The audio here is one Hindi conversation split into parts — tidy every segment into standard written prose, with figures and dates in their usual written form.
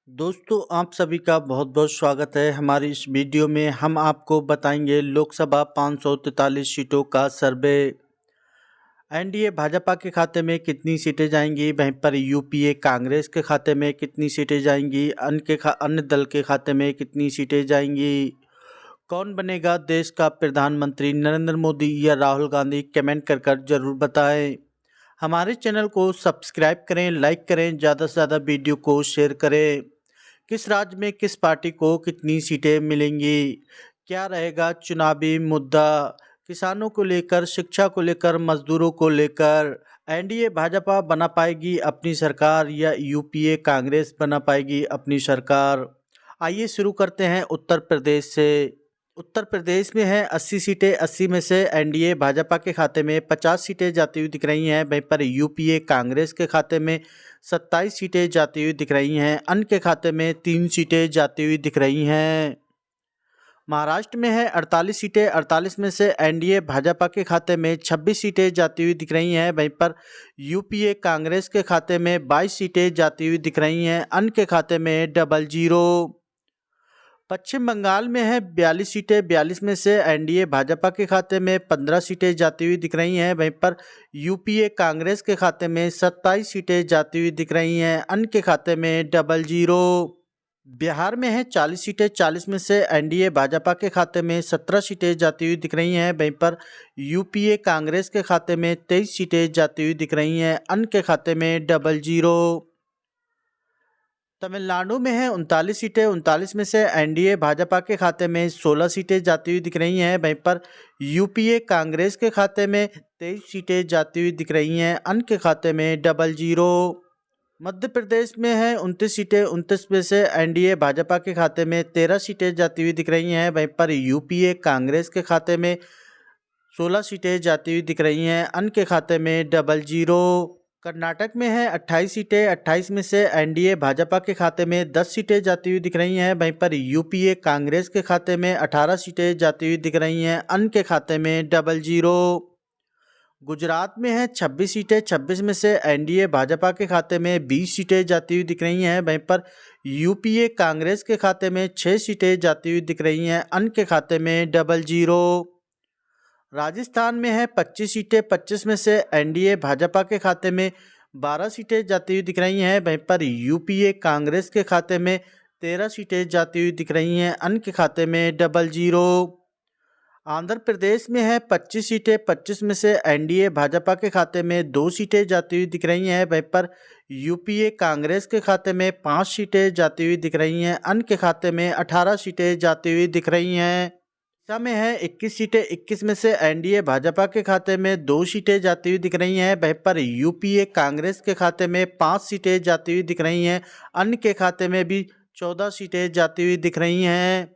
दोस्तों आप सभी का बहुत बहुत स्वागत है। हमारी इस वीडियो में हम आपको बताएंगे लोकसभा 543 सीटों का सर्वे। एनडीए भाजपा के खाते में कितनी सीटें जाएंगी, वहीं पर यूपीए कांग्रेस के खाते में कितनी सीटें जाएंगी, अन्य दल के खाते में कितनी सीटें जाएंगी, कौन बनेगा देश का प्रधानमंत्री, नरेंद्र मोदी या राहुल गांधी, कमेंट कर जरूर बताएं। हमारे चैनल को सब्सक्राइब करें, लाइक करें, ज़्यादा से ज़्यादा वीडियो को शेयर करें। किस राज्य में किस पार्टी को कितनी सीटें मिलेंगी, क्या रहेगा चुनावी मुद्दा, किसानों को लेकर, शिक्षा को लेकर, मजदूरों को लेकर, एनडीए भाजपा बना पाएगी अपनी सरकार या यूपीए कांग्रेस बना पाएगी अपनी सरकार। आइए शुरू करते हैं उत्तर प्रदेश से। उत्तर प्रदेश में है 80 सीटें। 80 में से एनडीए भाजपा के खाते में 50 सीटें जाती हुई दिख रही हैं, वहीं पर यूपीए कांग्रेस के खाते में 27 सीटें जाती हुई दिख रही हैं, अन्य के खाते में 3 सीटें जाती हुई दिख रही हैं। महाराष्ट्र में है 48 सीटें। 48 में से एनडीए भाजपा के खाते में 26 सीटें जाती हुई दिख रही हैं, वहीं पर यूपीए कांग्रेस के खाते में 22 सीटें जाती हुई दिख रही हैं, अन्य के खाते में 00। पश्चिम बंगाल में है 42 सीटें। 42 में से एनडीए भाजपा के खाते में 15 सीटें जाती हुई दिख रही हैं, वहीं पर यूपीए कांग्रेस के खाते में 27 सीटें जाती हुई दिख रही हैं, अन्य के खाते में 00। बिहार में है 40 सीटें। 40 में से एनडीए भाजपा के खाते में 17 सीटें जाती हुई दिख रही हैं, वहीं पर यूपीए कांग्रेस के खाते में 23 सीटें जाती हुई दिख रही हैं, अन्य के खाते में 00। तमिलनाडु में है 39 सीटें। 39 में से एनडीए भाजपा के खाते में 16 सीटें जाती हुई दिख रही हैं, वहीं पर यूपीए कांग्रेस के खाते में 23 सीटें जाती हुई दिख रही हैं, अन्य के खाते में 00। मध्य प्रदेश में है 29 सीटें। 29 में से एनडीए भाजपा के खाते में 13 सीटें जाती हुई दिख रही हैं, वहीं पर यूपीए कांग्रेस के खाते में 16 सीटें जाती हुई दिख रही हैं, अन्य के खाते में 00। कर्नाटक में है 28 सीटें। 28 में से एनडीए भाजपा के खाते में 10 सीटें जाती हुई दिख रही हैं, वहीं पर यूपीए कांग्रेस के खाते में 18 सीटें जाती हुई दिख रही हैं, अन्य के खाते में 00। गुजरात में है 26 सीटें। 26 में से एनडीए भाजपा के खाते में 20 सीटें जाती हुई दिख रही हैं, वहीं पर यूपीए कांग्रेस के खाते में 6 सीटें जाती हुई दिख रही हैं, अन्य के खाते में 00। राजस्थान में है 25 सीटें। 25 में से एनडीए भाजपा के खाते में 12 सीटें जाती हुई दिख रही हैं, वहीं पर यूपीए कांग्रेस के खाते में 13 सीटें जाती हुई दिख रही हैं, अन्य के खाते में 00। आंध्र प्रदेश में है 25 सीटें। 25 में से एनडीए भाजपा के खाते में 2 सीटें जाती हुई दिख रही हैं, वहीं पर यूपीए कांग्रेस के खाते में 5 सीटें जाती हुई दिख रही हैं, अन्य के खाते में 18 सीटें जाती हुई दिख रही हैं। उड़ीसा में है 21 सीटें। 21 में से एनडीए भाजपा के खाते में 2 सीटें जाती हुई दिख रही हैं, वहीं पर यूपीए कांग्रेस के खाते में 5 सीटें जाती हुई दिख रही हैं, अन्य के खाते में भी 14 सीटें जाती हुई दिख रही हैं।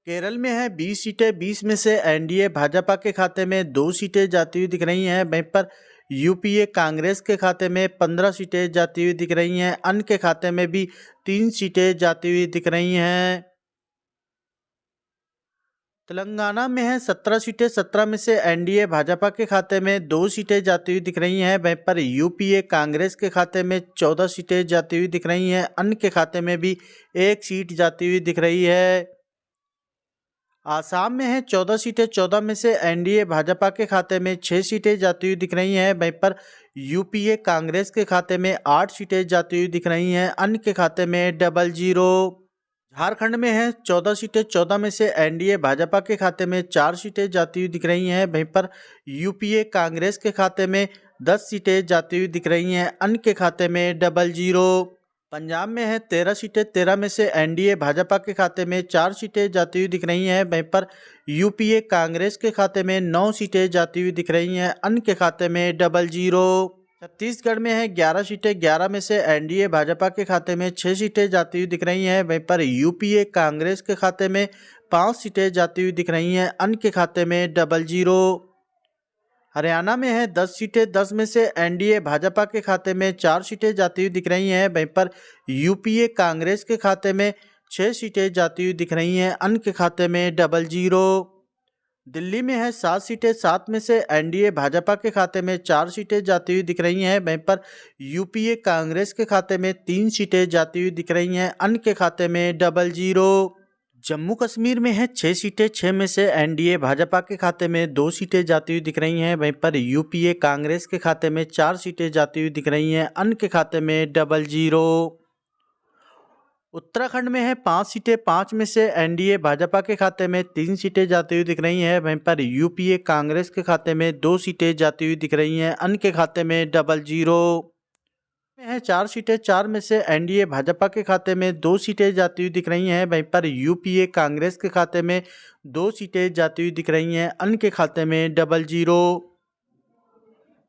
केरल में है 20 सीटें। 20 में से एनडीए भाजपा के खाते में 2 सीटें जाती हुई दिख रही हैं, वहीं पर यूपीए कांग्रेस के खाते में 15 सीटें जाती हुई दिख रही हैं, अन्य के खाते में भी 3 सीटें जाती हुई दिख रही हैं। तेलंगाना में है 17 सीटें। 17 में से एनडीए भाजपा के खाते में 2 सीटें जाती हुई दिख रही हैं, वहीं पर यूपीए कांग्रेस के खाते में 14 सीटें जाती हुई दिख रही हैं, अन्य के खाते में भी 1 सीट जाती हुई दिख रही है। आसाम में है 14 सीटें। 14 में से एनडीए भाजपा के खाते में 6 सीटें जाती हुई दिख रही हैं, वहीं पर यूपीए कांग्रेस के खाते में 8 सीटें जाती हुई दिख रही हैं, अन्य के खाते में 00। झारखंड में है 14 सीटें। 14 में से एनडीए भाजपा के खाते में 4 सीटें जाती हुई दिख रही हैं, वहीं पर यूपीए कांग्रेस के खाते में 10 सीटें जाती हुई दिख रही हैं, अन्य के खाते में 00। पंजाब में है 13 सीटें। 13 में से एनडीए भाजपा के खाते में 4 सीटें जाती हुई दिख रही हैं, वहीं पर यूपीए कांग्रेस के खाते में 9 सीटें जाती हुई दिख रही हैं, अन्य के खाते में 00। छत्तीसगढ़ में है 11 सीटें। 11 में से एनडीए भाजपा के खाते में 6 सीटें जाती हुई दिख रही हैं, वहीं पर यूपीए कांग्रेस के खाते में 5 सीटें जाती हुई दिख रही हैं, अन्य के खाते में 00। हरियाणा में है 10 सीटें। 10 में से एनडीए भाजपा के खाते में 4 सीटें जाती हुई दिख रही हैं, वहीं पर यूपीए कांग्रेस के खाते में 6 सीटें जाती हुई दिख रही हैं, अन्य के खाते में 00। दिल्ली में है 7 सीटें, 7 में से एनडीए भाजपा के खाते में 4 सीटें जाती हुई दिख रही हैं। वहीं पर यूपीए कांग्रेस के खाते में 3 सीटें जाती हुई दिख रही हैं। अन्य के खाते में 00। जम्मू कश्मीर में है 6 सीटें, 6 में से एनडीए भाजपा के खाते में 2 सीटें जाती हुई दिख रही हैं। वहीं पर यूपीए कांग्रेस के खाते में 4 सीटें जाती हुई दिख रही हैं। अन्य के खाते में 00। उत्तराखंड में है 5 सीटें, 5 में से एनडीए भाजपा के खाते में 3 सीटें जाती हुई दिख रही हैं। वहीं पर यूपीए कांग्रेस के खाते में 2 सीटें जाती हुई दिख रही हैं। अन्य के खाते में 00। में है 4 सीटें, 4 में से एनडीए भाजपा के खाते में 2 सीटें जाती हुई दिख रही हैं। वहीं पर यूपीए कांग्रेस के खाते में 2 सीटें जाती हुई दिख रही हैं। अन्य के खाते में 00।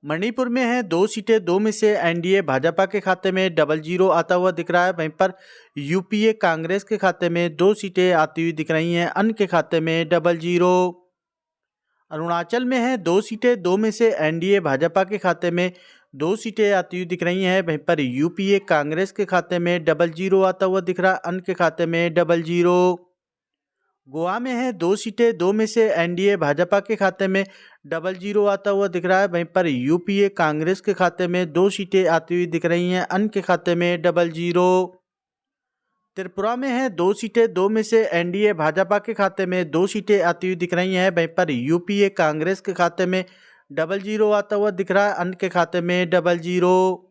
मणिपुर में है 2 सीटें, 2 में से एनडीए भाजपा के खाते में 00 आता हुआ दिख रहा है। वहीं पर यूपीए कांग्रेस के खाते में 2 सीटें आती हुई दिख रही हैं। अन्य के खाते में 00। अरुणाचल में है 2 सीटें, 2 में से एनडीए भाजपा के खाते में 2 सीटें आती हुई दिख रही हैं। वहीं पर यूपीए कांग्रेस के खाते में 00 आता हुआ दिख रहा है। अन्य के खाते में 00। गोवा में है 2 सीटें, 2 में से एनडीए भाजपा के खाते में 00 आता हुआ दिख रहा है। वहीं पर यूपीए कांग्रेस के खाते में 2 सीटें आती हुई दिख रही हैं। अन्य के खाते में 00। त्रिपुरा में है 2 सीटें, 2 में से एनडीए भाजपा के खाते में 2 सीटें आती हुई दिख रही हैं। वहीं पर यूपीए कांग्रेस के खाते में 00 आता हुआ दिख रहा है। अन्य के खाते में 00।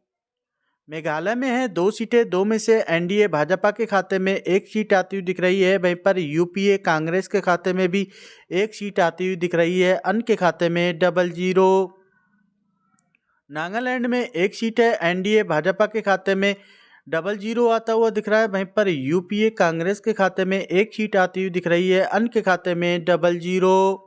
मेघालय में है 2 सीटें, 2 में से एनडीए भाजपा के खाते में 1 सीट आती हुई दिख रही है। वहीं पर यूपीए कांग्रेस के खाते में भी 1 सीट आती हुई दिख रही है। अन्य के खाते में 00। नागालैंड में 1 सीट है, एनडीए भाजपा के खाते में 00 आता हुआ दिख रहा है। वहीं पर यूपीए कांग्रेस के खाते में 1 सीट आती हुई दिख रही है। अन्य के खाते में 00।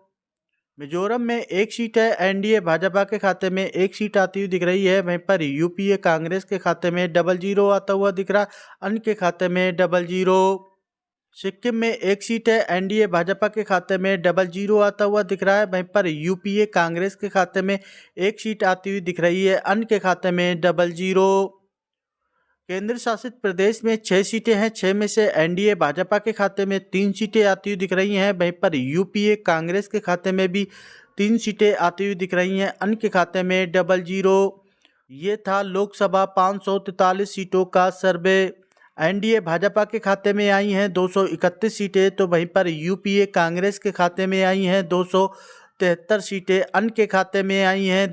मिजोरम में 1 सीट है, एनडीए भाजपा के खाते में 1 सीट आती हुई दिख रही है। वहीं पर यूपीए कांग्रेस के खाते में 00 आता हुआ दिख रहा है। अन्य के खाते में 00। सिक्किम में 1 सीट है, एनडीए भाजपा के खाते में 00 आता हुआ दिख रहा है। वहीं पर यूपीए कांग्रेस के खाते में 1 सीट आती हुई दिख रही है। अन्य के खाते में 00। केंद्र शासित प्रदेश में 6 सीटें हैं, 6 में से एनडीए भाजपा के खाते में 3 सीटें आती हुई दिख रही हैं। वहीं पर यूपीए कांग्रेस के खाते में भी 3 सीटें आती हुई दिख रही हैं। अन्य के खाते में 00। ये था लोकसभा 543 सीटों का सर्वे। एनडीए भाजपा के खाते में आई हैं 231 सीटें, तो वहीं पर यूपीए कांग्रेस के खाते में आई हैं 273 सीटें। अन्य के खाते में आई हैं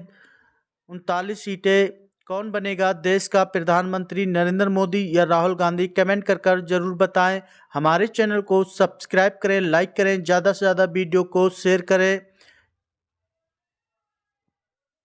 39 सीटें। कौन बनेगा देश का प्रधानमंत्री, नरेंद्र मोदी या राहुल गांधी? कमेंट कर जरूर बताएं। हमारे चैनल को सब्सक्राइब करें, लाइक करें, ज़्यादा से ज़्यादा वीडियो को शेयर करें।